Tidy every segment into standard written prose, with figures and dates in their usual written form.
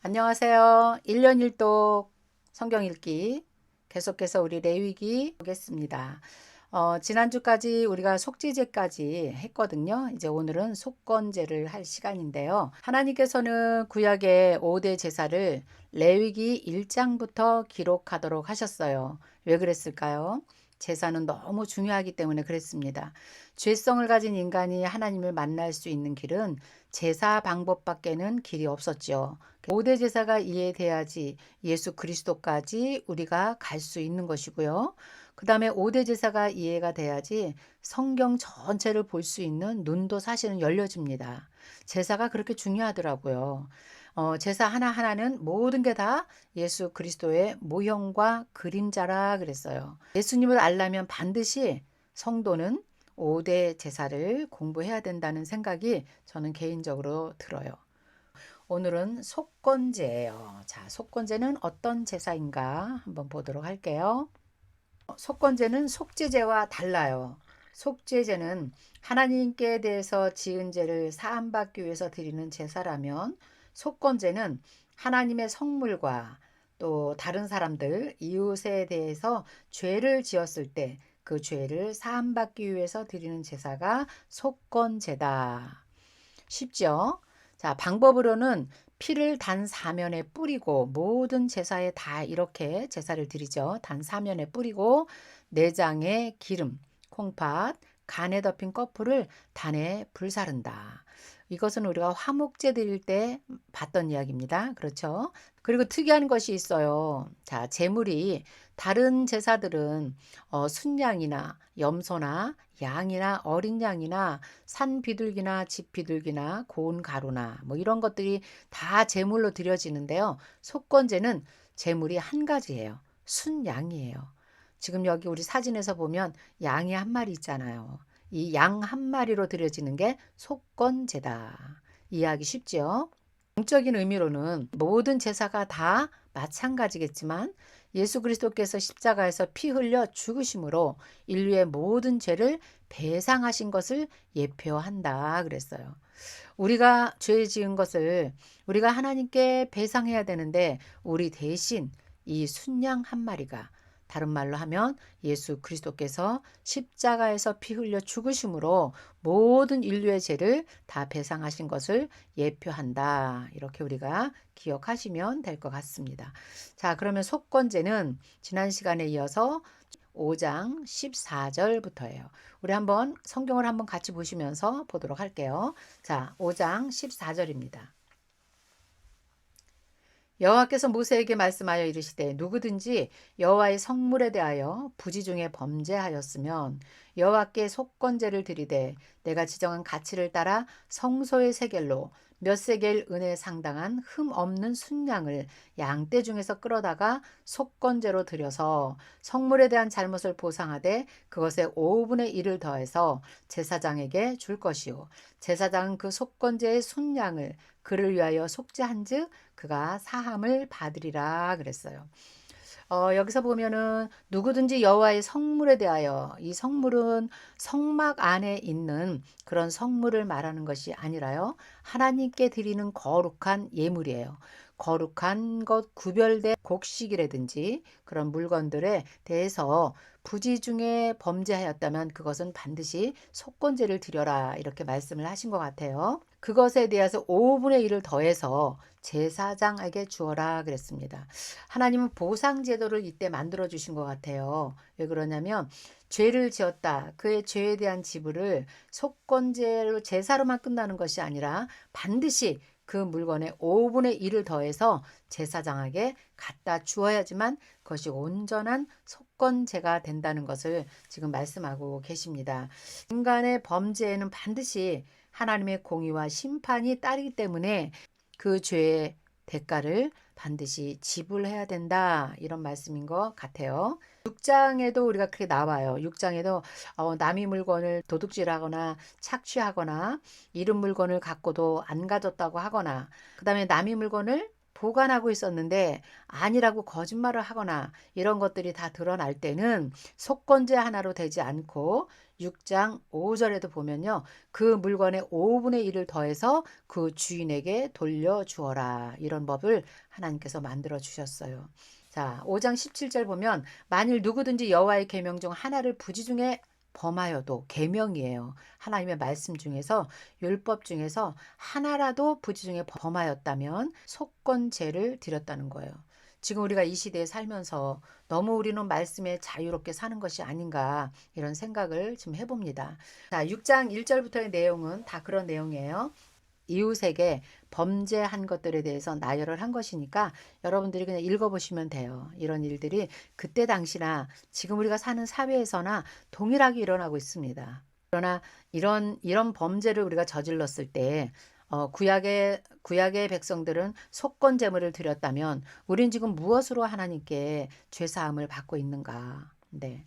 안녕하세요. 1년 1독 성경 읽기 계속해서 우리 레위기 보겠습니다. 지난주까지 우리가 속죄제까지 했거든요. 이제 오늘은 속건제를 할 시간인데요. 하나님께서는 구약의 5대 제사를 레위기 1장부터 기록하도록 하셨어요. 왜 그랬을까요? 제사는 너무 중요하기 때문에 그랬습니다. 죄성을 가진 인간이 하나님을 만날 수 있는 길은 제사 방법밖에는 길이 없었죠. 5대 제사가 이해돼야지 예수 그리스도까지 우리가 갈 수 있는 것이고요. 그 다음에 5대 제사가 이해가 돼야지 성경 전체를 볼 수 있는 눈도 사실은 열려집니다. 제사가 그렇게 중요하더라고요. 제사 하나하나는 모든 게 다 예수 그리스도의 모형과 그림자라 그랬어요. 예수님을 알려면 반드시 성도는 5대 제사를 공부해야 된다는 생각이 저는 개인적으로 들어요. 오늘은 속건제예요. 자, 속건제는 어떤 제사인가 한번 보도록 할게요. 속건제는 속죄제와 달라요. 속죄제는 하나님께 대해서 지은 죄를 사함받기 위해서 드리는 제사라면 속건제는 하나님의 성물과 또 다른 사람들, 이웃에 대해서 죄를 지었을 때 그 죄를 사함받기 위해서 드리는 제사가 속건제다. 쉽죠? 자, 방법으로는 피를 단 사면에 뿌리고 모든 제사에 다 이렇게 제사를 드리죠. 단 사면에 뿌리고 내장에 기름, 콩팥, 간에 덮인 꺼풀을 단에 불사른다. 이것은 우리가 화목제 드릴 때 봤던 이야기입니다. 그렇죠? 그리고 특이한 것이 있어요. 자, 제물이 다른 제사들은 순양이나 염소나 양이나 어린 양이나 산 비둘기나 집 비둘기나 고운 가루나 뭐 이런 것들이 다 제물로 드려지는데요. 속건제는 제물이 한 가지예요. 순양이에요. 지금 여기 우리 사진에서 보면 양이 한 마리 있잖아요. 이 양 한 마리로 드려지는 게 속건제다. 이해하기 쉽죠? 영적인 의미로는 모든 제사가 다 마찬가지겠지만 예수 그리스도께서 십자가에서 피 흘려 죽으심으로 인류의 모든 죄를 배상하신 것을 예표한다 그랬어요. 우리가 죄 지은 것을 우리가 하나님께 배상해야 되는데 우리 대신 이 순양 한 마리가 다른 말로 하면 예수 그리스도께서 십자가에서 피 흘려 죽으심으로 모든 인류의 죄를 다 배상하신 것을 예표한다. 이렇게 우리가 기억하시면 될 것 같습니다. 자, 그러면 속건제는 지난 시간에 이어서 5장 14절부터예요. 우리 한번 성경을 한번 같이 보시면서 보도록 할게요. 자, 5장 14절입니다. 여호와께서 모세에게 말씀하여 이르시되 누구든지 여호와의 성물에 대하여 부지 중에 범죄하였으면 여호와께 속건제를 드리되 내가 지정한 가치를 따라 성소의 세겔로 몇 세겔 은에 상당한 흠 없는 순양을 양떼 중에서 끌어다가 속건제로 드려서 성물에 대한 잘못을 보상하되 그것에 5분의 1을 더해서 제사장에게 줄 것이요 제사장은 그 속건제의 순양을 그를 위하여 속죄한즉 그가 사함을 받으리라 그랬어요. 여기서 보면은 누구든지 여호와의 성물에 대하여 이 성물은 성막 안에 있는 그런 성물을 말하는 것이 아니라요. 하나님께 드리는 거룩한 예물이에요. 거룩한 것 구별된 곡식이라든지 그런 물건들에 대해서 부지 중에 범죄하였다면 그것은 반드시 속건제를 드려라 이렇게 말씀을 하신 것 같아요. 그것에 대해서 5분의 1을 더해서 제사장에게 주어라 그랬습니다. 하나님은 보상제도를 이때 만들어 주신 것 같아요. 왜 그러냐면 죄를 지었다. 그의 죄에 대한 지불을 속건제로 제사로만 끝나는 것이 아니라 반드시 그 물건에 5분의 1을 더해서 제사장에게 갖다 주어야지만 그것이 온전한 속건제가 된다는 것을 지금 말씀하고 계십니다. 인간의 범죄에는 반드시 하나님의 공의와 심판이 따르기 때문에 그 죄의 대가를 반드시 지불해야 된다. 이런 말씀인 것 같아요. 6장에도 우리가 그렇게 나와요. 6장에도 남의 물건을 도둑질하거나 착취하거나 잃은 물건을 갖고도 안 가졌다고 하거나 그 다음에 남의 물건을 보관하고 있었는데 아니라고 거짓말을 하거나 이런 것들이 다 드러날 때는 속건제 하나로 되지 않고 6장 5절에도 보면요. 그 물건의 5분의 1을 더해서 그 주인에게 돌려주어라. 이런 법을 하나님께서 만들어 주셨어요. 자, 5장 17절 보면 만일 누구든지 여호와의 계명 중 하나를 부지중에 범하여도 계명이에요. 하나님의 말씀 중에서 율법 중에서 하나라도 부지중에 범하였다면 속건죄를 드렸다는 거예요. 지금 우리가 이 시대에 살면서 너무 우리는 말씀에 자유롭게 사는 것이 아닌가 이런 생각을 지금 해봅니다. 자, 6장 1절부터의 내용은 다 그런 내용이에요. 이웃에게 범죄한 것들에 대해서 나열을 한 것이니까 여러분들이 그냥 읽어보시면 돼요. 이런 일들이 그때 당시나 지금 우리가 사는 사회에서나 동일하게 일어나고 있습니다. 그러나 이런 범죄를 우리가 저질렀을 때 구약의 백성들은 속건 제물을 드렸다면 우린 지금 무엇으로 하나님께 죄 사함을 받고 있는가? 네.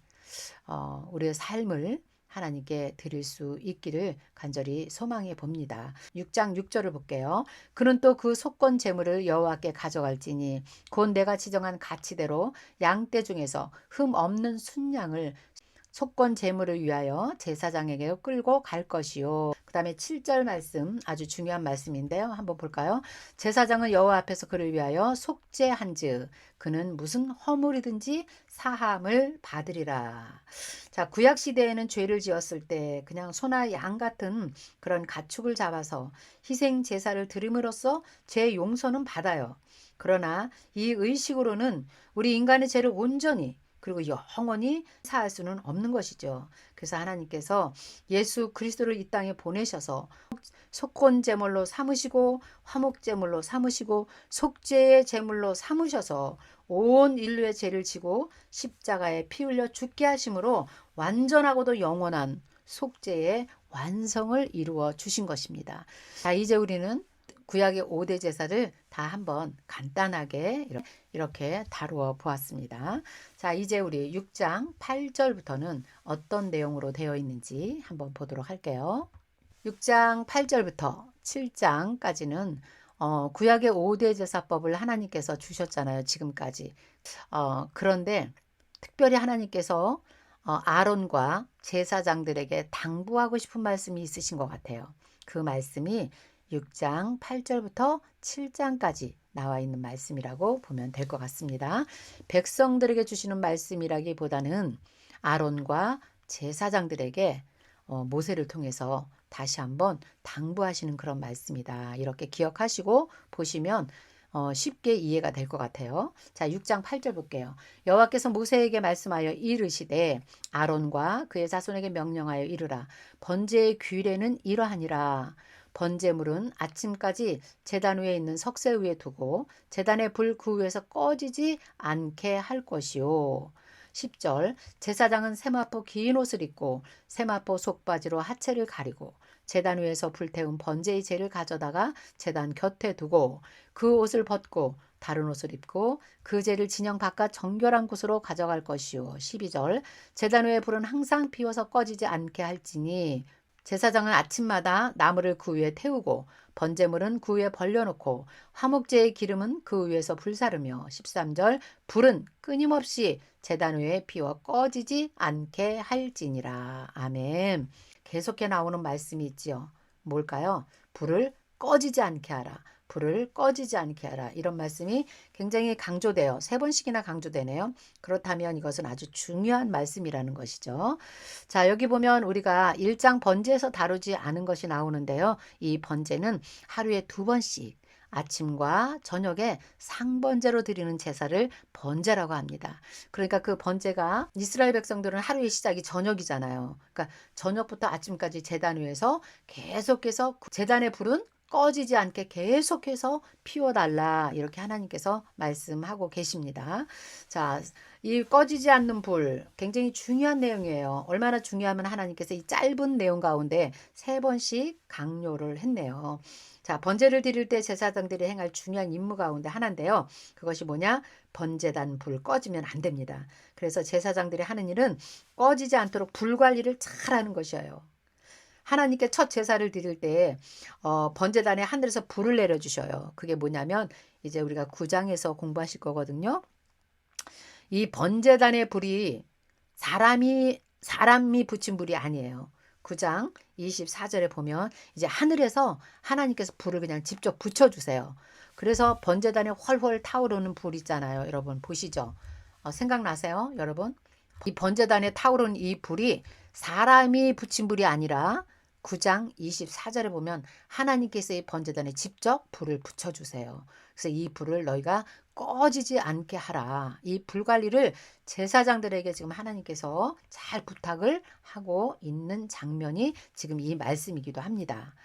우리의 삶을 하나님께 드릴 수 있기를 간절히 소망해 봅니다. 6장 6절을 볼게요. 그는 또 그 속건 제물을 여호와께 가져갈지니 곧 내가 지정한 가치대로 양떼 중에서 흠 없는 순양을 속건 제물을 위하여 제사장에게 끌고 갈 것이요. 그 다음에 7절 말씀 아주 중요한 말씀인데요. 한번 볼까요? 제사장은 여호와 앞에서 그를 위하여 속죄한즉 그는 무슨 허물이든지 사함을 받으리라. 자, 구약 시대에는 죄를 지었을 때 그냥 소나 양 같은 그런 가축을 잡아서 희생 제사를 드림으로써 죄 용서는 받아요. 그러나 이 의식으로는 우리 인간의 죄를 온전히 그리고 영원히 사할 수는 없는 것이죠. 그래서 하나님께서 예수 그리스도를 이 땅에 보내셔서 속건 제물로 삼으시고 화목 제물로 삼으시고 속죄의 제물로 삼으셔서 온 인류의 죄를 지고 십자가에 피 흘려 죽게 하심으로 완전하고도 영원한 속죄의 완성을 이루어 주신 것입니다. 자, 이제 우리는 구약의 5대 제사를 다 한번 간단하게 이렇게 다루어 보았습니다. 자, 이제 우리 6장 8절부터는 어떤 내용으로 되어 있는지 한번 보도록 할게요. 6장 8절부터 7장까지는 구약의 5대 제사법을 하나님께서 주셨잖아요. 지금까지. 그런데 특별히 하나님께서 아론과 제사장들에게 당부하고 싶은 말씀이 있으신 것 같아요. 그 말씀이 6장 8절부터 7장까지 나와 있는 말씀이라고 보면 될 것 같습니다. 백성들에게 주시는 말씀이라기보다는 아론과 제사장들에게 모세를 통해서 다시 한번 당부하시는 그런 말씀이다. 이렇게 기억하시고 보시면 쉽게 이해가 될 것 같아요. 자, 6장 8절 볼게요. 여호와께서 모세에게 말씀하여 이르시되 아론과 그의 자손에게 명령하여 이르라. 번제의 규례는 이러하니라. 번제물은 아침까지 제단 위에 있는 석쇠 위에 두고 제단의 불 그 위에서 꺼지지 않게 할 것이요. 10절 제사장은 세마포 긴 옷을 입고 세마포 속바지로 하체를 가리고 제단 위에서 불태운 번제의 재를 가져다가 제단 곁에 두고 그 옷을 벗고 다른 옷을 입고 그 재를 진영 바깥 정결한 곳으로 가져갈 것이요. 12절 제단 위에 불은 항상 피워서 꺼지지 않게 할지니 제사장은 아침마다 나무를 그 위에 태우고 번제물은 그 위에 벌려놓고 화목제의 기름은 그 위에서 불사르며 13절 불은 끊임없이 제단 위에 피워 꺼지지 않게 할지니라. 아멘. 계속해 나오는 말씀이 있지요. 뭘까요? 불을 꺼지지 않게 하라. 불을 꺼지지 않게 하라. 이런 말씀이 굉장히 강조돼요. 3번씩이나 강조되네요. 그렇다면 이것은 아주 중요한 말씀이라는 것이죠. 자, 여기 보면 우리가 1장 번제에서 다루지 않은 것이 나오는데요. 이 번제는 하루에 2번씩 아침과 저녁에 상번제로 드리는 제사를 번제라고 합니다. 그러니까 그 번제가 이스라엘 백성들은 하루의 시작이 저녁이잖아요. 그러니까 저녁부터 아침까지 제단 위에서 계속해서 제단의 불은 꺼지지 않게 계속해서 피워달라 이렇게 하나님께서 말씀하고 계십니다. 자, 이 꺼지지 않는 불 굉장히 중요한 내용이에요. 얼마나 중요하면 하나님께서 이 짧은 내용 가운데 3번씩 강요를 했네요. 자, 번제를 드릴 때 제사장들이 행할 중요한 임무 가운데 하나인데요. 그것이 뭐냐? 번제단 불 꺼지면 안 됩니다. 그래서 제사장들이 하는 일은 꺼지지 않도록 불 관리를 잘 하는 것이에요. 하나님께 첫 제사를 드릴 때 번제단에 하늘에서 불을 내려주셔요. 그게 뭐냐면 이제 우리가 9장에서 공부하실 거거든요. 이 번제단의 불이 사람이 붙인 불이 아니에요. 9장 24절에 보면 이제 하늘에서 하나님께서 불을 그냥 직접 붙여주세요. 그래서 번제단에 훨훨 타오르는 불 있잖아요. 여러분 보시죠. 생각나세요? 여러분? 이 번제단에 타오르는 이 불이 사람이 붙인 불이 아니라 9장 24절에 보면 하나님께서 이 번제단에 직접 불을 붙여주세요. 그래서 이 불을 너희가 꺼지지 않게 하라. 이 불관리를 제사장들에게 지금 하나님께서 잘 부탁을 하고 있는 장면이 지금 이 말씀이기도 합니다.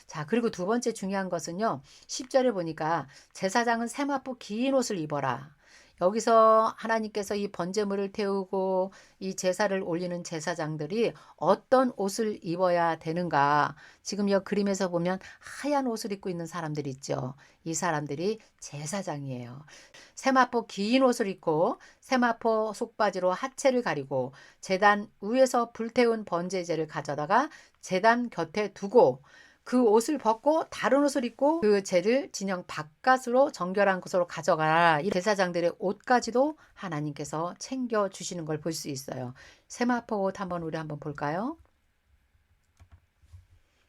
자, 그리고 두 번째 중요한 것은요. 10절에 보니까 제사장은 세마포 긴 옷을 입어라. 여기서 하나님께서 이 번제물을 태우고 이 제사를 올리는 제사장들이 어떤 옷을 입어야 되는가. 지금 이 그림에서 보면 하얀 옷을 입고 있는 사람들이 있죠. 이 사람들이 제사장이에요. 세마포 긴 옷을 입고 세마포 속바지로 하체를 가리고 제단 위에서 불태운 번제제를 가져다가 제단 곁에 두고 그 옷을 벗고 다른 옷을 입고 그 재를 진영 바깥으로 정결한 곳으로 가져가라. 이 제사장들의 옷까지도 하나님께서 챙겨 주시는 걸 볼 수 있어요. 세마포 옷 우리 한번 볼까요?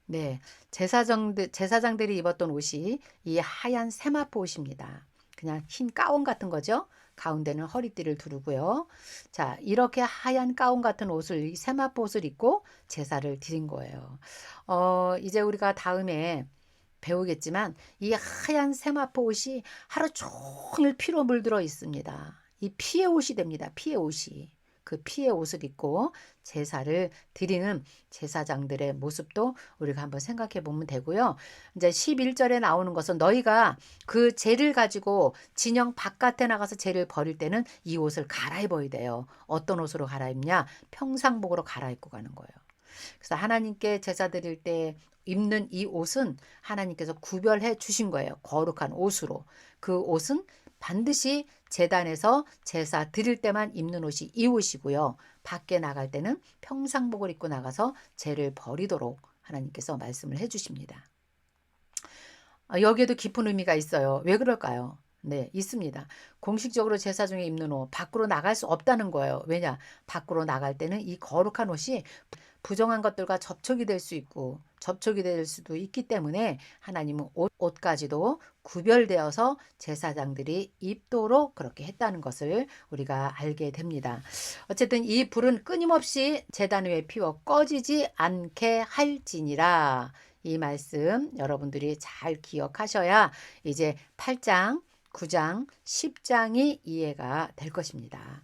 네, 제사장들이 입었던 옷이 이 하얀 세마포 옷입니다. 그냥 흰 가운 같은 거죠. 가운데는 허리띠를 두르고요. 자, 이렇게 하얀 가운 같은 옷을 이 세마포 옷을 입고 제사를 드린 거예요. 이제 우리가 다음에 배우겠지만 이 하얀 세마포 옷이 하루 종일 피로 물들어 있습니다. 이 피의 옷이 됩니다. 피의 옷이. 그 피의 옷을 입고 제사를 드리는 제사장들의 모습도 우리가 한번 생각해 보면 되고요. 이제 11절에 나오는 것은 너희가 그 재를 가지고 진영 바깥에 나가서 재를 버릴 때는 이 옷을 갈아입어야 돼요. 어떤 옷으로 갈아입냐? 평상복으로 갈아입고 가는 거예요. 그래서 하나님께 제사 드릴 때 입는 이 옷은 하나님께서 구별해 주신 거예요. 거룩한 옷으로. 그 옷은 반드시 제단에서 제사 드릴 때만 입는 옷이 이 옷이고요. 밖에 나갈 때는 평상복을 입고 나가서 죄를 버리도록 하나님께서 말씀을 해 주십니다. 여기에도 깊은 의미가 있어요. 왜 그럴까요? 네, 있습니다. 공식적으로 제사 중에 입는 옷, 밖으로 나갈 수 없다는 거예요. 왜냐? 밖으로 나갈 때는 이 거룩한 옷이 부정한 것들과 접촉이 될 수 있고 접촉이 될 수도 있기 때문에 하나님은 옷까지도 구별되어서 제사장들이 입도록 그렇게 했다는 것을 우리가 알게 됩니다. 어쨌든 이 불은 끊임없이 제단 위에 피워 꺼지지 않게 할지니라. 이 말씀 여러분들이 잘 기억하셔야 이제 8장, 9장, 10장이 이해가 될 것입니다.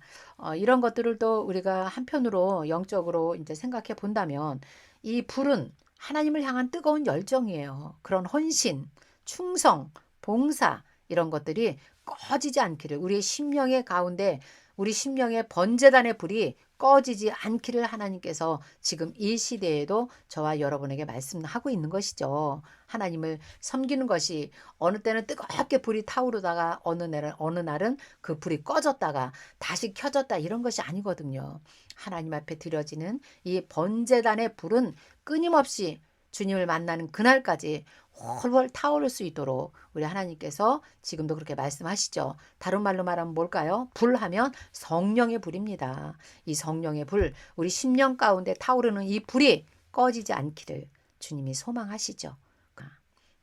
이런 것들을 또 우리가 한편으로 영적으로 이제 생각해 본다면 이 불은 하나님을 향한 뜨거운 열정이에요. 그런 헌신, 충성, 봉사 이런 것들이 꺼지지 않기를 우리의 심령의 가운데 우리 심령의 번제단의 불이 꺼지지 않기를 하나님께서 지금 이 시대에도 저와 여러분에게 말씀하고 있는 것이죠. 하나님을 섬기는 것이 어느 때는 뜨겁게 불이 타오르다가 어느 날은 그 불이 꺼졌다가 다시 켜졌다 이런 것이 아니거든요. 하나님 앞에 드려지는 이 번제단의 불은 끊임없이 주님을 만나는 그날까지 훨훨 타오를 수 있도록 우리 하나님께서 지금도 그렇게 말씀하시죠. 다른 말로 말하면 뭘까요? 불하면 성령의 불입니다. 이 성령의 불, 우리 심령 가운데 타오르는 이 불이 꺼지지 않기를 주님이 소망하시죠.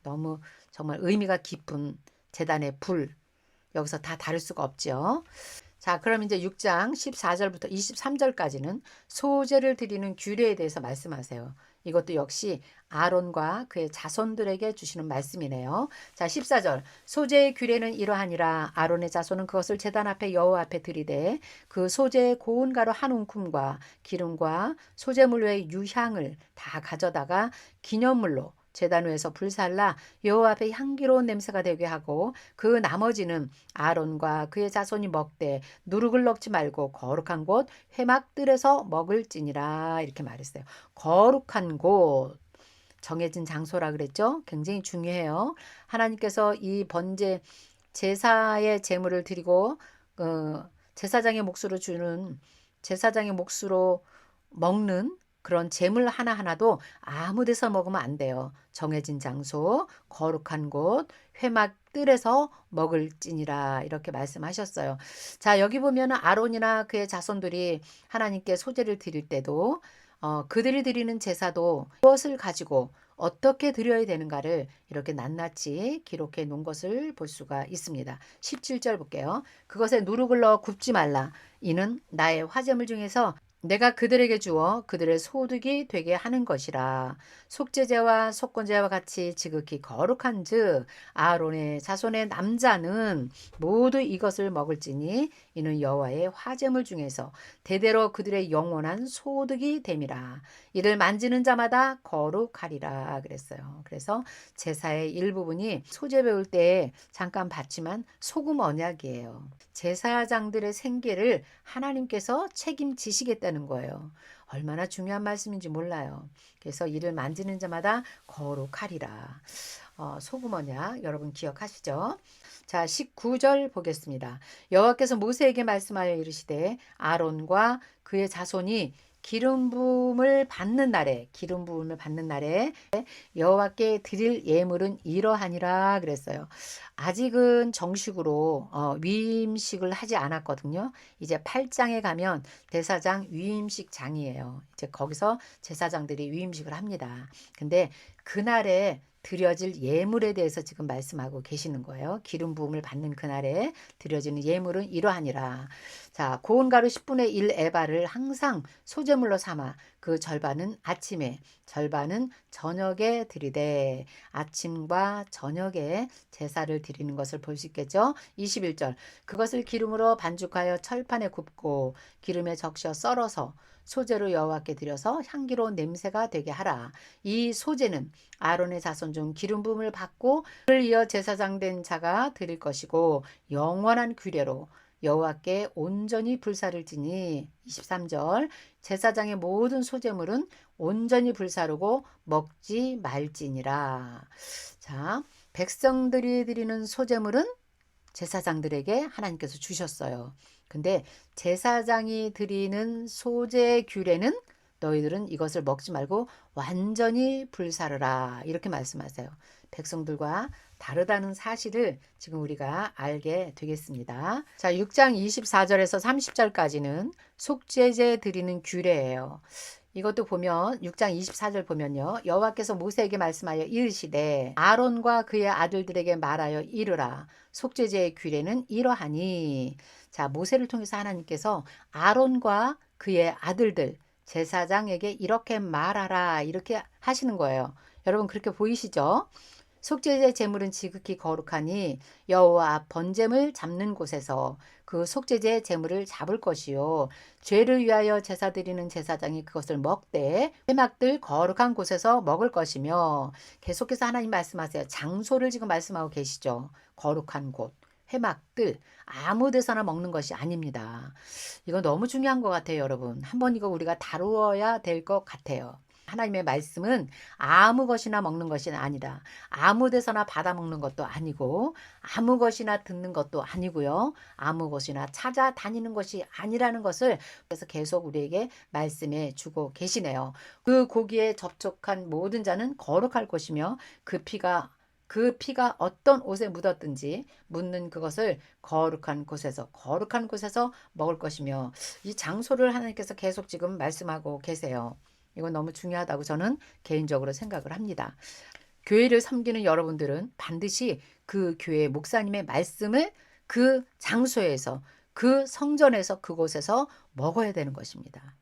너무 정말 의미가 깊은 제단의 불, 여기서 다 다룰 수가 없죠. 자, 그럼 이제 6장 14절부터 23절까지는 소제를 드리는 규례에 대해서 말씀하세요. 이것도 역시 아론과 그의 자손들에게 주시는 말씀이네요. 자, 14절. 소제의 규례는 이러하니라. 아론의 자손은 그것을 제단 앞에 여호와 앞에 드리되 그 소제의 고운 가루 한 움큼과 기름과 소제물 외의 유향을 다 가져다가 기념물로 제단 위에서 불살라 여호와 앞에 향기로운 냄새가 되게 하고 그 나머지는 아론과 그의 자손이 먹되 누룩을 넣지 말고 거룩한 곳 회막들에서 먹을지니라 이렇게 말했어요. 거룩한 곳 정해진 장소라 그랬죠. 굉장히 중요해요. 하나님께서 이 번제 제사의 제물을 드리고 제사장의 몫으로 주는 제사장의 몫으로 먹는 그런 재물 하나하나도 아무 데서 먹으면 안 돼요. 정해진 장소, 거룩한 곳, 회막 뜰에서 먹을지니라 이렇게 말씀하셨어요. 자, 여기 보면 아론이나 그의 자손들이 하나님께 소제를 드릴 때도 그들이 드리는 제사도 무엇을 가지고 어떻게 드려야 되는가를 이렇게 낱낱이 기록해 놓은 것을 볼 수가 있습니다. 17절 볼게요. 그것에 누룩을 넣어 굽지 말라. 이는 나의 화제물 중에서 내가 그들에게 주어 그들의 소득이 되게 하는 것이라. 속죄제와 속건제와 같이 지극히 거룩한즉 아론의 자손의 남자는 모두 이것을 먹을지니 이는 여호와의 화제물 중에서 대대로 그들의 영원한 소득이 됨이라. 이를 만지는 자마다 거룩하리라 그랬어요. 그래서 제사의 일부분이 소제 배울 때 잠깐 봤지만 소금 언약이에요. 제사장들의 생계를 하나님께서 책임지시겠다는 거예요. 얼마나 중요한 말씀인지 몰라요. 그래서 이를 만지는 자마다 거룩하리라. 소금 언약 여러분 기억하시죠? 자, 19절 보겠습니다. 여호와께서 모세에게 말씀하여 이르시되 아론과 그의 자손이 기름 부음을 받는 날에 여호와께 드릴 예물은 이러하니라 그랬어요. 아직은 정식으로 위임식을 하지 않았거든요. 이제 8장에 가면 대사장 위임식 장이에요. 이제 거기서 제사장들이 위임식을 합니다. 근데 그날에 드려질 예물에 대해서 지금 말씀하고 계시는 거예요. 기름 부음을 받는 그날에 드려지는 예물은 이러하니라. 자, 고운 가루 10분의 1 에바를 항상 소제물로 삼아 그 절반은 아침에 절반은 저녁에 드리되 아침과 저녁에 제사를 드리는 것을 볼 수 있겠죠. 21절 그것을 기름으로 반죽하여 철판에 굽고 기름에 적셔 썰어서 소제로 여호와께 드려서 향기로운 냄새가 되게 하라. 이 소제는 아론의 자손 중 기름 부음을 받고 그를 이어 제사장 된 자가 드릴 것이고 영원한 규례로 여호와께 온전히 불사를 지니 23절 제사장의 모든 소제물은 온전히 불사르고 먹지 말지니라. 자, 백성들이 드리는 소제물은 제사장들에게 하나님께서 주셨어요. 근데 제사장이 드리는 소제 규례는 너희들은 이것을 먹지 말고 완전히 불사르라 이렇게 말씀하세요. 백성들과 다르다는 사실을 지금 우리가 알게 되겠습니다. 자, 6장 24절에서 30절까지는 속죄제 드리는 규례예요. 이것도 보면 6장 24절 보면요. 여호와께서 모세에게 말씀하여 이르시되 아론과 그의 아들들에게 말하여 이르라. 속죄제의 규례는 이러하니. 자, 모세를 통해서 하나님께서 아론과 그의 아들들 제사장에게 이렇게 말하라 이렇게 하시는 거예요. 여러분 그렇게 보이시죠? 속죄제 제물은 지극히 거룩하니 여호와 앞 번제물 잡는 곳에서 그 속죄제 제물을 잡을 것이요 죄를 위하여 제사 드리는 제사장이 그것을 먹되 회막들 거룩한 곳에서 먹을 것이며 계속해서 하나님 말씀하세요. 장소를 지금 말씀하고 계시죠. 거룩한 곳 회막들 아무 데서나 먹는 것이 아닙니다. 이거 너무 중요한 것 같아요, 여러분. 한번 이거 우리가 다루어야 될 것 같아요. 하나님의 말씀은 아무 것이나 먹는 것이 아니다. 아무 데서나 받아 먹는 것도 아니고 아무 것이나 듣는 것도 아니고요. 아무 것이나 찾아다니는 것이 아니라는 것을 그래서 계속 우리에게 말씀해 주고 계시네요. 그 고기에 접촉한 모든 자는 거룩할 것이며 그 피가 어떤 옷에 묻었든지 묻는 그것을 거룩한 곳에서 먹을 것이며 이 장소를 하나님께서 계속 지금 말씀하고 계세요. 이건 너무 중요하다고 저는 개인적으로 생각을 합니다. 교회를 섬기는 여러분들은 반드시 그 교회 목사님의 말씀을 그 장소에서 그 성전에서 그곳에서 먹어야 되는 것입니다.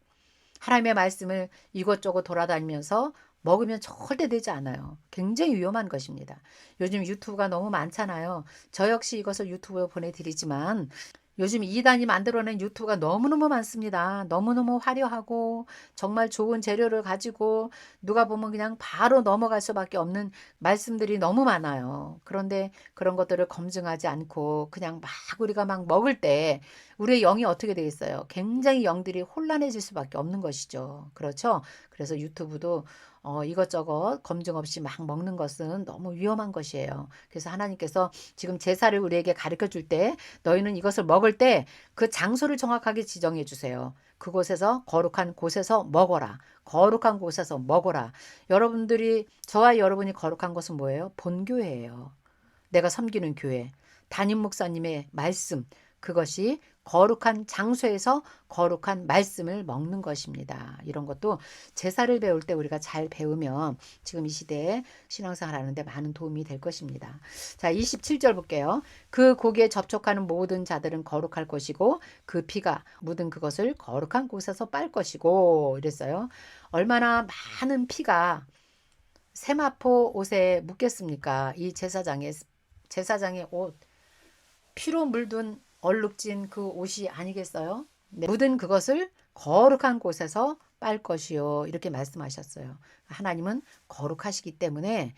하나님의 말씀을 이것저것 돌아다니면서 먹으면 절대 되지 않아요. 굉장히 위험한 것입니다. 요즘 유튜브가 너무 많잖아요. 저 역시 이것을 유튜브에 보내드리지만 요즘 이단이 만들어낸 유튜브가 너무너무 많습니다. 너무너무 화려하고 정말 좋은 재료를 가지고 누가 보면 그냥 바로 넘어갈 수밖에 없는 말씀들이 너무 많아요. 그런데 그런 것들을 검증하지 않고 그냥 막 우리가 막 먹을 때 우리의 영이 어떻게 되겠어요? 굉장히 영들이 혼란해질 수밖에 없는 것이죠. 그렇죠? 그래서 유튜브도 이것저것 검증 없이 막 먹는 것은 너무 위험한 것이에요. 그래서 하나님께서 지금 제사를 우리에게 가르쳐 줄 때 너희는 이것을 먹을 때 그 장소를 정확하게 지정해 주세요. 그곳에서 거룩한 곳에서 먹어라. 거룩한 곳에서 먹어라. 여러분들이 저와 여러분이 거룩한 것은 뭐예요? 본교회예요. 내가 섬기는 교회, 담임 목사님의 말씀, 그것이 거룩한 장소에서 거룩한 말씀을 먹는 것입니다. 이런 것도 제사를 배울 때 우리가 잘 배우면 지금 이 시대에 신앙생활 하는데 많은 도움이 될 것입니다. 자, 27절 볼게요. 그 고기에 접촉하는 모든 자들은 거룩할 것이고 그 피가 묻은 그것을 거룩한 곳에서 빨 것이고 이랬어요. 얼마나 많은 피가 세마포 옷에 묻겠습니까? 이 제사장의 옷, 피로 물든 얼룩진 그 옷이 아니겠어요? 네. 묻은 그것을 거룩한 곳에서 빨 것이요. 이렇게 말씀하셨어요. 하나님은 거룩하시기 때문에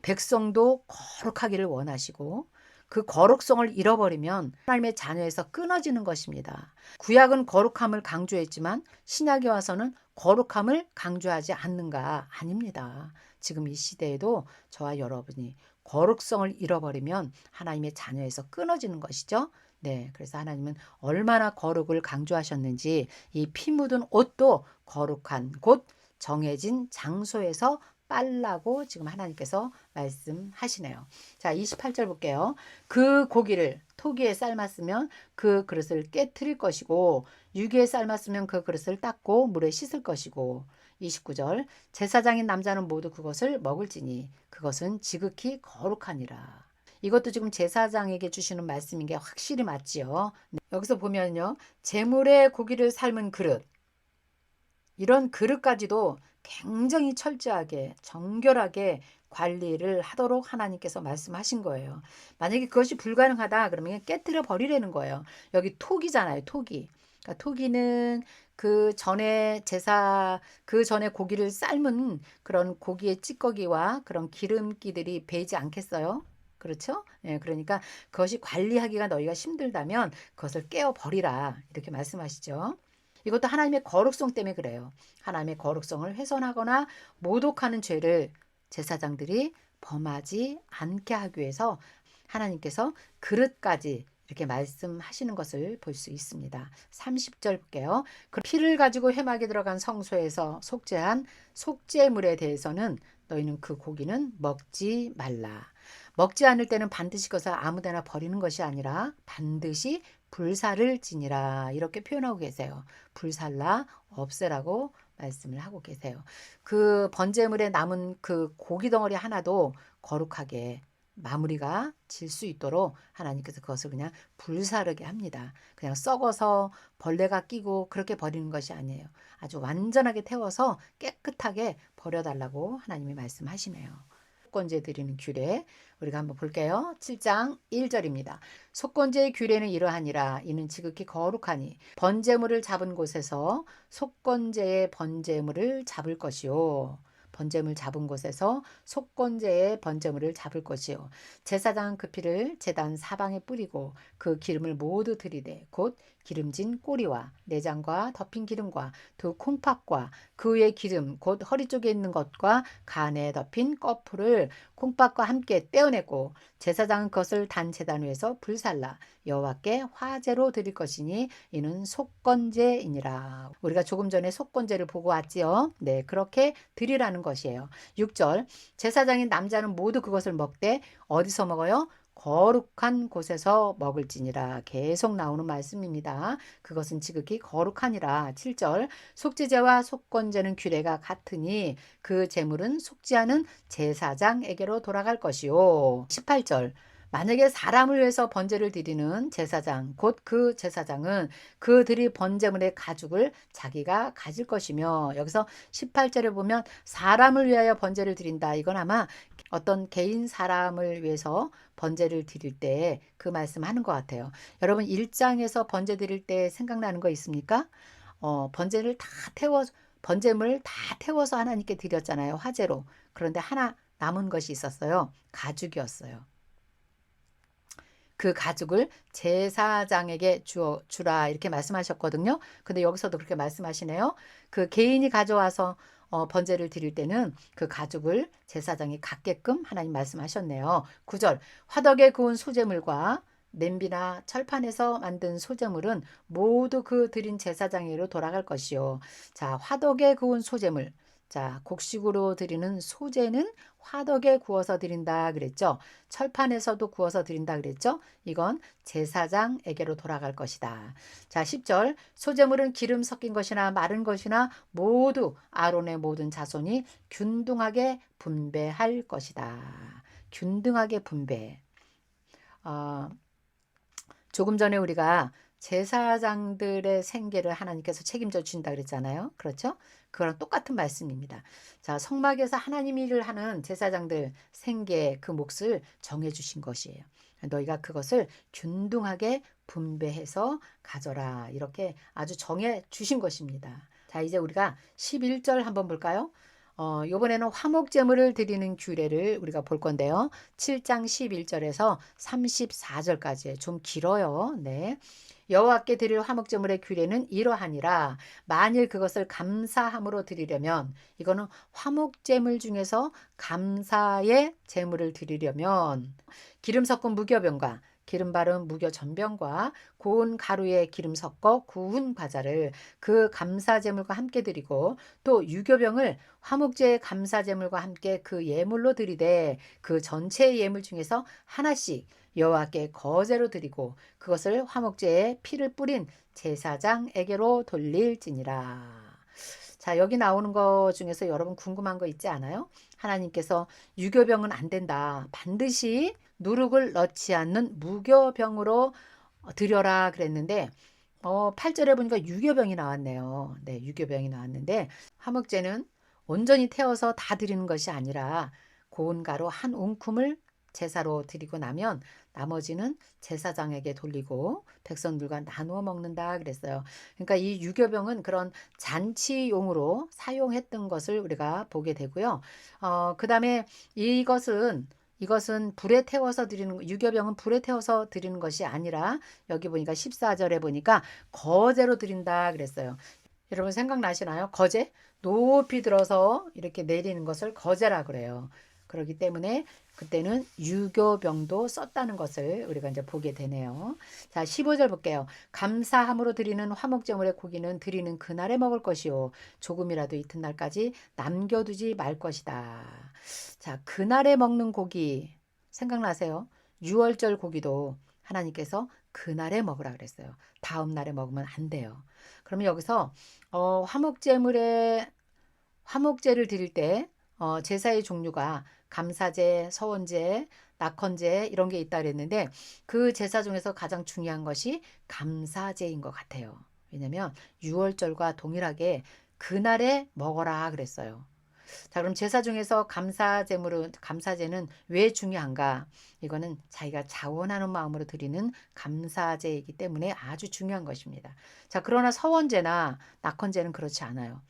백성도 거룩하기를 원하시고 그 거룩성을 잃어버리면 하나님의 자녀에서 끊어지는 것입니다. 구약은 거룩함을 강조했지만 신약에 와서는 거룩함을 강조하지 않는가? 아닙니다. 지금 이 시대에도 저와 여러분이 거룩성을 잃어버리면 하나님의 자녀에서 끊어지는 것이죠. 네, 그래서 하나님은 얼마나 거룩을 강조하셨는지 이 피 묻은 옷도 거룩한 곳 정해진 장소에서 빨라고 지금 하나님께서 말씀하시네요. 자, 28절 볼게요. 그 고기를 토기에 삶았으면 그 그릇을 깨트릴 것이고 유기에 삶았으면 그 그릇을 닦고 물에 씻을 것이고 29절 제사장인 남자는 모두 그것을 먹을지니 그것은 지극히 거룩하니라. 이것도 지금 제사장에게 주시는 말씀인 게 확실히 맞지요. 네, 여기서 보면요. 제물에 고기를 삶은 그릇 이런 그릇까지도 굉장히 철저하게 정결하게 관리를 하도록 하나님께서 말씀하신 거예요. 만약에 그것이 불가능하다 그러면 깨뜨려 버리라는 거예요. 여기 톡이잖아요. 톡이. 그러니까 톡이는 그 전에 그 전에 고기를 삶은 그런 고기의 찌꺼기와 그런 기름기들이 배이지 않겠어요? 그렇죠? 예, 그러니까 그것이 관리하기가 너희가 힘들다면 그것을 깨어 버리라. 이렇게 말씀하시죠. 이것도 하나님의 거룩성 때문에 그래요. 하나님의 거룩성을 훼손하거나 모독하는 죄를 제사장들이 범하지 않게 하기 위해서 하나님께서 그릇까지 이렇게 말씀하시는 것을 볼 수 있습니다. 30절 볼게요. 그 피를 가지고 회막에 들어간 성소에서 속죄한 속죄물에 대해서는 너희는 그 고기는 먹지 말라. 먹지 않을 때는 반드시 그것을 아무데나 버리는 것이 아니라 반드시 불사를 지니라 이렇게 표현하고 계세요. 불살라 없애라고 말씀을 하고 계세요. 그 번제물에 남은 그 고기 덩어리 하나도 거룩하게 마무리가 질 수 있도록 하나님께서 그것을 그냥 불사르게 합니다. 그냥 썩어서 벌레가 끼고 그렇게 버리는 것이 아니에요. 아주 완전하게 태워서 깨끗하게 버려달라고 하나님이 말씀하시네요. 속건제 드리는 규례 우리가 한번 볼게요. 7장 1절입니다. 속건제의 규례는 이러하니라. 이는 지극히 거룩하니 번제물을 잡은 곳에서 속건제의 번제물을 잡을 것이요. 번제물 잡은 곳에서 속건제의 번제물을 잡을 것이요. 제사장은 그 피를 제단 사방에 뿌리고 그 기름을 모두 들이대 곧 기름진 꼬리와 내장과 덮인 기름과 두 콩팥과 그 위에 기름 곧 허리 쪽에 있는 것과 간에 덮인 꺼풀을 콩팥과 함께 떼어내고 제사장은 그것을 단 제단 위에서 불살라 여호와께 화제로 드릴 것이니 이는 속건제이니라. 우리가 조금 전에 속건제를 보고 왔지요. 네, 그렇게 드리라는 것이에요. 6절 제사장인 남자는 모두 그것을 먹되 어디서 먹어요? 거룩한 곳에서 먹을지니라. 계속 나오는 말씀입니다. 그것은 지극히 거룩하니라. 7절 속죄제와 속건제는 규례가 같으니 그 제물은 속죄하는 제사장에게로 돌아갈 것이요. 18절 만약에 사람을 위해서 번제를 드리는 제사장 곧 그 제사장은 그들이 번제물의 가죽을 자기가 가질 것이며 여기서 18절에 보면 사람을 위하여 번제를 드린다. 이건 아마 어떤 개인 사람을 위해서 번제를 드릴 때 그 말씀하는 것 같아요. 여러분 1장에서 번제 드릴 때 생각나는 거 있습니까? 번제물 다 태워서 하나님께 드렸잖아요. 화제로. 그런데 하나 남은 것이 있었어요. 가죽이었어요. 그 가죽을 제사장에게 주라 이렇게 말씀하셨거든요. 근데 여기서도 그렇게 말씀하시네요. 그 개인이 가져와서 번제를 드릴 때는 그 가죽을 제사장이 갖게끔 하나님 말씀하셨네요. 9절 화덕에 구운 소제물과 냄비나 철판에서 만든 소제물은 모두 그 드린 제사장에게로 돌아갈 것이요. 자, 화덕에 구운 소제물. 자, 곡식으로 드리는 소제는 화덕에 구워서 드린다 그랬죠. 철판에서도 구워서 드린다 그랬죠. 이건 제사장에게로 돌아갈 것이다. 자, 10절 소제물은 기름 섞인 것이나 마른 것이나 모두 아론의 모든 자손이 균등하게 분배할 것이다. 균등하게 분배. 조금 전에 우리가 제사장들의 생계를 하나님께서 책임져 주신다 그랬잖아요. 그렇죠? 그거랑 똑같은 말씀입니다. 자, 성막에서 하나님 일을 하는 제사장들 생계 그 몫을 정해 주신 것이에요. 너희가 그것을 균등하게 분배해서 가져라. 이렇게 아주 정해 주신 것입니다. 자, 이제 우리가 11절 한번 볼까요? 요번에는 화목제물을 드리는 규례를 우리가 볼 건데요. 7장 11절에서 34절까지 좀 길어요. 네. 여호와께 드릴 화목제물의 규례는 이러하니라. 만일 그것을 감사함으로 드리려면 이거는 화목제물 중에서 감사의 제물을 드리려면 기름 섞은 무교병과 기름 바른 무교 전병과 고운 가루에 기름 섞어 구운 과자를 그 감사제물과 함께 드리고 또 유교병을 화목제의 감사제물과 함께 그 예물로 드리되 그 전체 예물 중에서 하나씩 여호와께 거제로 드리고 그것을 화목제에 피를 뿌린 제사장에게로 돌릴지니라. 자, 여기 나오는 거 중에서 여러분 궁금한 거 있지 않아요? 하나님께서 유교병은 안 된다. 반드시 누룩을 넣지 않는 무교병으로 드려라 그랬는데 8절에 보니까 유교병이 나왔네요. 네, 유교병이 나왔는데 화목제는 온전히 태워서 다 드리는 것이 아니라 고운 가루 한 움큼을 제사로 드리고 나면 나머지는 제사장에게 돌리고 백성들과 나누어 먹는다 그랬어요. 그러니까 이 유교병은 그런 잔치용으로 사용했던 것을 우리가 보게 되고요. 그다음에 이것은 불에 태워서 드리는 유교병은 불에 태워서 드리는 것이 아니라 여기 보니까 14절에 보니까 거제로 드린다 그랬어요. 여러분 생각나시나요? 거제? 높이 들어서 이렇게 내리는 것을 거제라 그래요. 그렇기 때문에 그때는 유교병도 썼다는 것을 우리가 이제 보게 되네요. 자, 15절 볼게요. 감사함으로 드리는 화목제물의 고기는 드리는 그날에 먹을 것이요 조금이라도 이튿날까지 남겨두지 말 것이다. 자, 그날에 먹는 고기 생각나세요? 6월절 고기도 하나님께서 그날에 먹으라 그랬어요. 다음 날에 먹으면 안 돼요. 그러면 여기서 화목제를 드릴 때 제사의 종류가 감사제, 서원제, 낙헌제 이런 게 있다 그랬는데 그 제사 중에서 가장 중요한 것이 감사제인 것 같아요. 왜냐면 6월절과 동일하게 그날에 먹어라 그랬어요. 자, 그럼 제사 중에서 감사제는 왜 중요한가? 이거는 자기가 자원하는 마음으로 드리는 감사제이기 때문에 아주 중요한 것입니다. 자, 그러나 서원제나 낙헌제는 그렇지 않아요.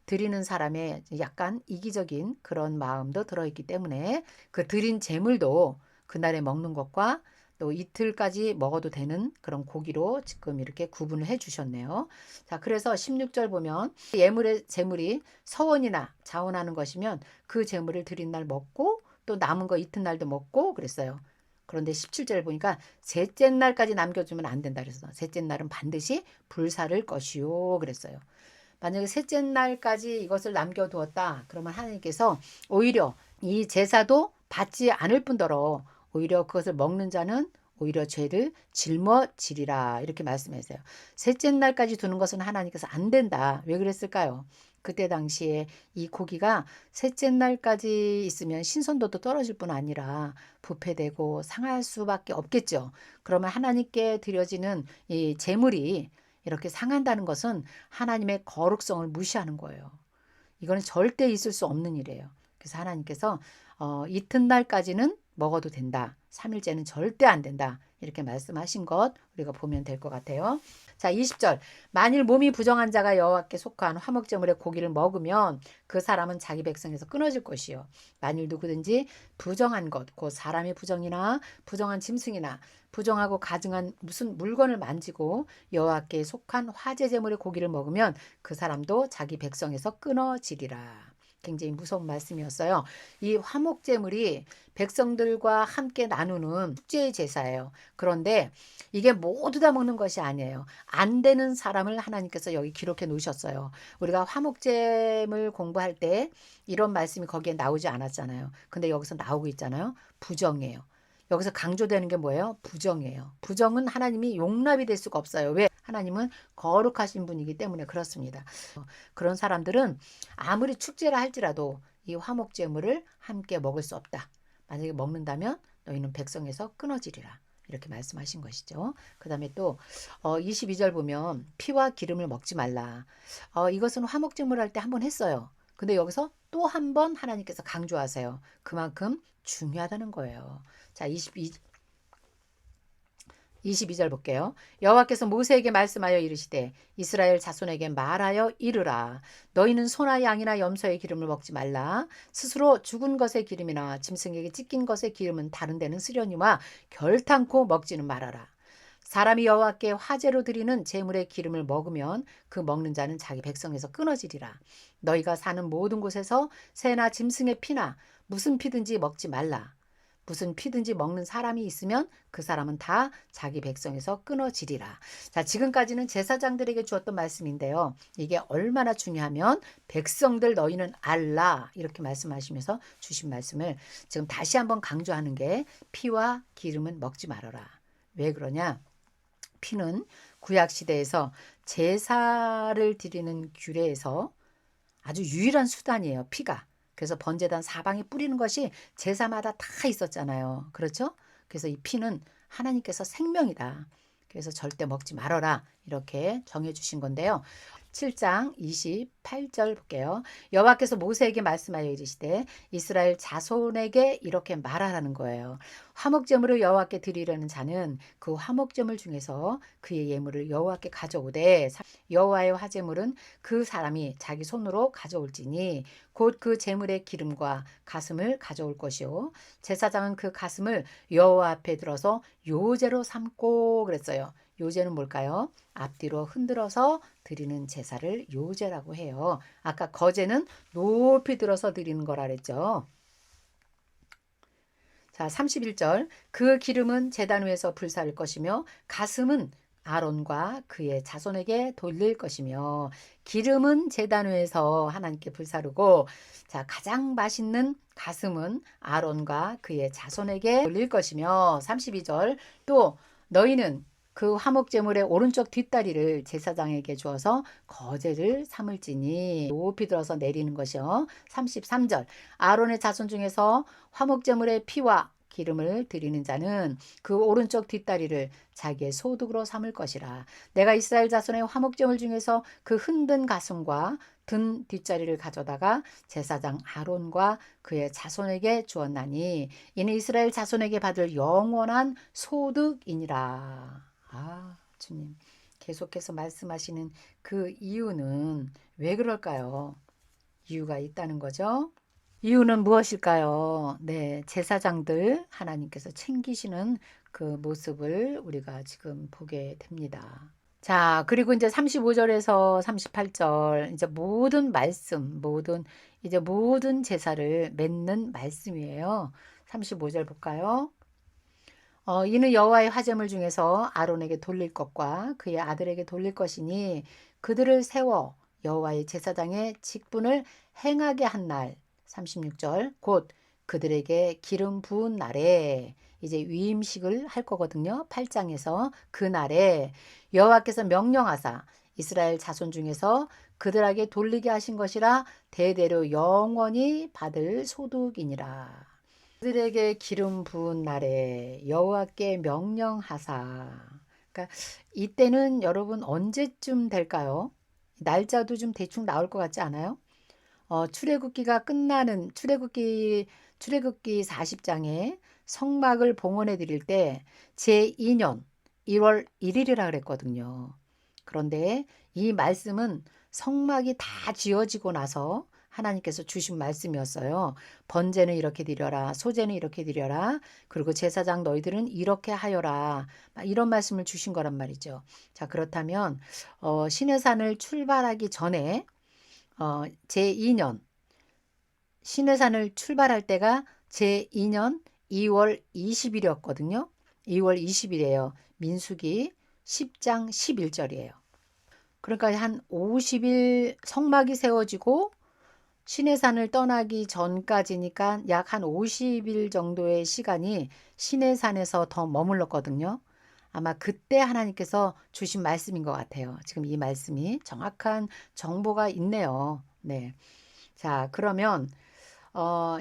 드리는 사람의 약간 이기적인 그런 마음도 들어있기 때문에 그 드린 제물도 그날에 먹는 것과 또 이틀까지 먹어도 되는 그런 고기로 지금 이렇게 구분을 해 주셨네요. 자, 그래서 16절 보면 제물이 서원이나 자원하는 것이면 그 제물을 드린 날 먹고 또 남은 거 이튿날도 먹고 그랬어요. 그런데 17절 보니까 셋째 날까지 남겨주면 안 된다 그랬어. 셋째 날은 반드시 불사를 것이요 그랬어요. 만약에 셋째 날까지 이것을 남겨두었다. 그러면 하나님께서 오히려 이 제사도 받지 않을 뿐더러 오히려 그것을 먹는 자는 오히려 죄를 짊어지리라 이렇게 말씀하세요. 셋째 날까지 두는 것은 하나님께서 안 된다. 왜 그랬을까요? 그때 당시에 이 고기가 셋째 날까지 있으면 신선도도 떨어질 뿐 아니라 부패되고 상할 수밖에 없겠죠. 그러면 하나님께 드려지는 이 제물이 이렇게 상한다는 것은 하나님의 거룩성을 무시하는 거예요. 이거는 절대 있을 수 없는 일이에요. 그래서 하나님께서 이튿날까지는 먹어도 된다. 3일째는 절대 안 된다. 이렇게 말씀하신 것 우리가 보면 될 것 같아요. 자, 20절. 만일 몸이 부정한 자가 여호와께 속한 화목제물의 고기를 먹으면 그 사람은 자기 백성에서 끊어질 것이요. 만일 누구든지 부정한 것, 곧 사람의 부정이나 부정한 짐승이나 부정하고 가증한 무슨 물건을 만지고 여호와께 속한 화제제물의 고기를 먹으면 그 사람도 자기 백성에서 끊어지리라. 굉장히 무서운 말씀이었어요. 이 화목제물이 백성들과 함께 나누는 축제의 제사예요. 그런데 이게 모두 다 먹는 것이 아니에요. 안 되는 사람을 하나님께서 여기 기록해 놓으셨어요. 우리가 화목제물 공부할 때 이런 말씀이 거기에 나오지 않았잖아요. 근데 여기서 나오고 있잖아요. 부정이에요. 여기서 강조되는 게 뭐예요? 부정이에요. 부정은 하나님이 용납이 될 수가 없어요. 왜? 하나님은 거룩하신 분이기 때문에 그렇습니다. 그런 사람들은 아무리 축제를 할지라도 이 화목제물을 함께 먹을 수 없다. 만약에 먹는다면 너희는 백성에서 끊어지리라. 이렇게 말씀하신 것이죠. 그 다음에 또 22절 보면 피와 기름을 먹지 말라. 이것은 화목제물 할 때 한 번 했어요. 근데 여기서 또 한 번 하나님께서 강조하세요. 그만큼 중요하다는 거예요. 자, 22절 볼게요. 여호와께서 모세에게 말씀하여 이르시되 이스라엘 자손에게 말하여 이르라. 너희는 소나 양이나 염소의 기름을 먹지 말라. 스스로 죽은 것의 기름이나 짐승에게 찢긴 것의 기름은 다른 데는 쓰려니와 결탄코 먹지는 말아라. 사람이 여호와께 화제로 드리는 제물의 기름을 먹으면 그 먹는 자는 자기 백성에서 끊어지리라. 너희가 사는 모든 곳에서 새나 짐승의 피나 무슨 피든지 먹지 말라. 무슨 피든지 먹는 사람이 있으면 그 사람은 다 자기 백성에서 끊어지리라. 자, 지금까지는 제사장들에게 주었던 말씀인데요. 이게 얼마나 중요하면 백성들 너희는 알라 이렇게 말씀하시면서 주신 말씀을 지금 다시 한번 강조하는 게 피와 기름은 먹지 말아라. 왜 그러냐? 피는 구약 시대에서 제사를 드리는 규례에서 아주 유일한 수단이에요. 피가. 그래서 번제단 사방에 뿌리는 것이 제사마다 다 있었잖아요. 그렇죠? 그래서 이 피는 하나님께서 생명이다. 그래서 절대 먹지 말아라. 이렇게 정해 주신 건데요. 7장 28절 볼게요. 여호와께서 모세에게 말씀하여 이르시되 이스라엘 자손에게 이렇게 말하라는 거예요. 화목제물을 여호와께 드리려는 자는 그 화목제물 중에서 그의 예물을 여호와께 가져오되 여호와의 화제물은 그 사람이 자기 손으로 가져올지니 곧 그 제물의 기름과 가슴을 가져올 것이요 제사장은 그 가슴을 여호와 앞에 들어서 요제로 삼고 그랬어요. 요제는 뭘까요? 앞뒤로 흔들어서 드리는 제사를 요제라고 해요. 아까 거제는 높이 들어서 드리는 거라 그랬죠. 자, 31절. 그 기름은 제단 위에서 불사를 것이며 가슴은 아론과 그의 자손에게 돌릴 것이며 기름은 제단 위에서 하나님께 불사르고 자, 가장 맛있는 가슴은 아론과 그의 자손에게 돌릴 것이며 32절. 또 너희는 그 화목제물의 오른쪽 뒷다리를 제사장에게 주어서 거제를 삼을지니 높이 들어서 내리는 것이요. 33절 아론의 자손 중에서 화목제물의 피와 기름을 드리는 자는 그 오른쪽 뒷다리를 자기의 소득으로 삼을 것이라. 내가 이스라엘 자손의 화목제물 중에서 그 흔든 가슴과 든 뒷자리를 가져다가 제사장 아론과 그의 자손에게 주었나니 이는 이스라엘 자손에게 받을 영원한 소득이니라. 주님 계속해서 말씀하시는 그 이유는 왜 그럴까요? 이유가 있다는 거죠. 이유는 무엇일까요? 네, 제사장들 하나님께서 챙기시는 그 모습을 우리가 지금 보게 됩니다. 자, 그리고 이제 35절에서 38절 이제 모든 말씀, 모든 제사를 맺는 말씀이에요. 35절 볼까요? 이는 여호와의 화제물 중에서 아론에게 돌릴 것과 그의 아들에게 돌릴 것이니 그들을 세워 여호와의 제사장의 직분을 행하게 한 날 36절 곧 그들에게 기름 부은 날에 이제 위임식을 할 거거든요. 8장에서 그 날에 여호와께서 명령하사 이스라엘 자손 중에서 그들에게 돌리게 하신 것이라 대대로 영원히 받을 소득이니라. 그들에게 기름 부은 날에 여호와께 명령하사. 그러니까 이때는 여러분 언제쯤 될까요? 날짜도 좀 대충 나올 것 같지 않아요? 출애굽기가 끝나는 출애굽기 40장에 성막을 봉헌해 드릴 때 제2년 1월 1일이라 그랬거든요. 그런데 이 말씀은 성막이 다 지어지고 나서 하나님께서 주신 말씀이었어요. 번제는 이렇게 드려라. 소제는 이렇게 드려라. 그리고 제사장 너희들은 이렇게 하여라. 이런 말씀을 주신 거란 말이죠. 자, 그렇다면 시내산을 출발하기 전에 제2년 시내산을 출발할 때가 제2년 2월 20일이었거든요. 2월 20일이에요. 민수기 10장 11절이에요. 그러니까 한 50일 성막이 세워지고 시내산을 떠나기 전까지니까 약 한 50일 정도의 시간이 시내산에서 더 머물렀거든요. 아마 그때 하나님께서 주신 말씀인 것 같아요. 지금 이 말씀이 정확한 정보가 있네요. 네. 자, 그러면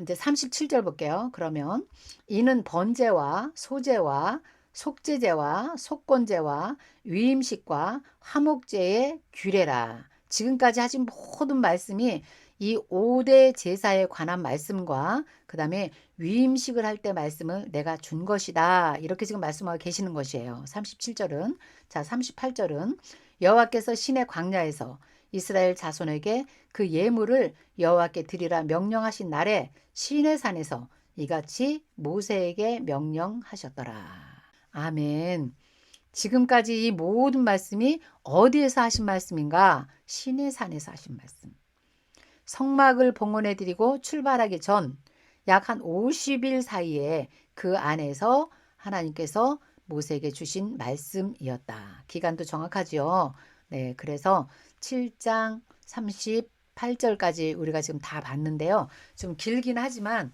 이제 37절 볼게요. 그러면 이는 번제와 소제와 속제제와 속건제와 위임식과 화목제의 규례라. 지금까지 하신 모든 말씀이 이 5대 제사에 관한 말씀과 그 다음에 위임식을 할 때 말씀을 내가 준 것이다. 이렇게 지금 말씀하고 계시는 것이에요. 37절은. 자, 38절은 여호와께서 시내 광야에서 이스라엘 자손에게 그 예물을 여호와께 드리라 명령하신 날에 시내산에서 이같이 모세에게 명령하셨더라. 아멘. 지금까지 이 모든 말씀이 어디에서 하신 말씀인가? 시내산에서 하신 말씀. 성막을 봉헌해 드리고 출발하기 전 약 한 50일 사이에 그 안에서 하나님께서 모세에게 주신 말씀이었다. 기간도 정확하지요. 네, 그래서 7장 38절까지 우리가 지금 다 봤는데요. 좀 길긴 하지만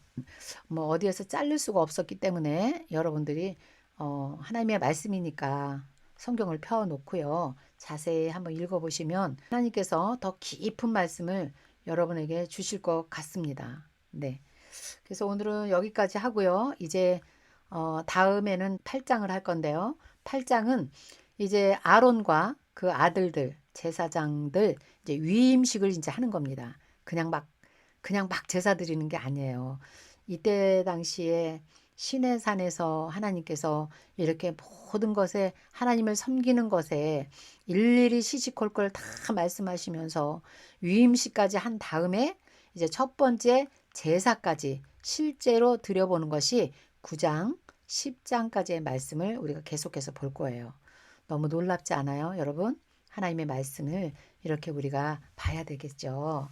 뭐 어디에서 자를 수가 없었기 때문에 여러분들이 하나님의 말씀이니까 성경을 펴놓고요. 자세히 한번 읽어보시면 하나님께서 더 깊은 말씀을 여러분에게 주실 것 같습니다. 네. 그래서 오늘은 여기까지 하고요. 이제 다음에는 8장을 할 건데요. 8장은 이제 아론과 그 아들들, 제사장들 이제 위임식을 이제 하는 겁니다. 그냥 막 제사 드리는 게 아니에요. 이때 당시에 시내산에서 하나님께서 이렇게 모든 것에 하나님을 섬기는 것에 일일이 시시콜콜 다 말씀하시면서 위임식까지 한 다음에 이제 첫 번째 제사까지 실제로 드려보는 것이 9장, 10장까지의 말씀을 우리가 계속해서 볼 거예요. 너무 놀랍지 않아요, 여러분? 하나님의 말씀을 이렇게 우리가 봐야 되겠죠.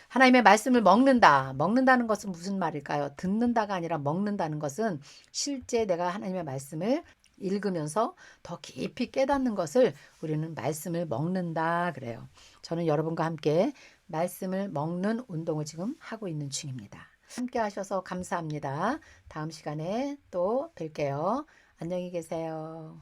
하나님의 말씀을 먹는다. 먹는다는 것은 무슨 말일까요? 듣는다가 아니라 먹는다는 것은 실제 내가 하나님의 말씀을 읽으면서 더 깊이 깨닫는 것을 우리는 말씀을 먹는다 그래요. 저는 여러분과 함께 말씀을 먹는 운동을 지금 하고 있는 중입니다. 함께 하셔서 감사합니다. 다음 시간에 또 뵐게요. 안녕히 계세요.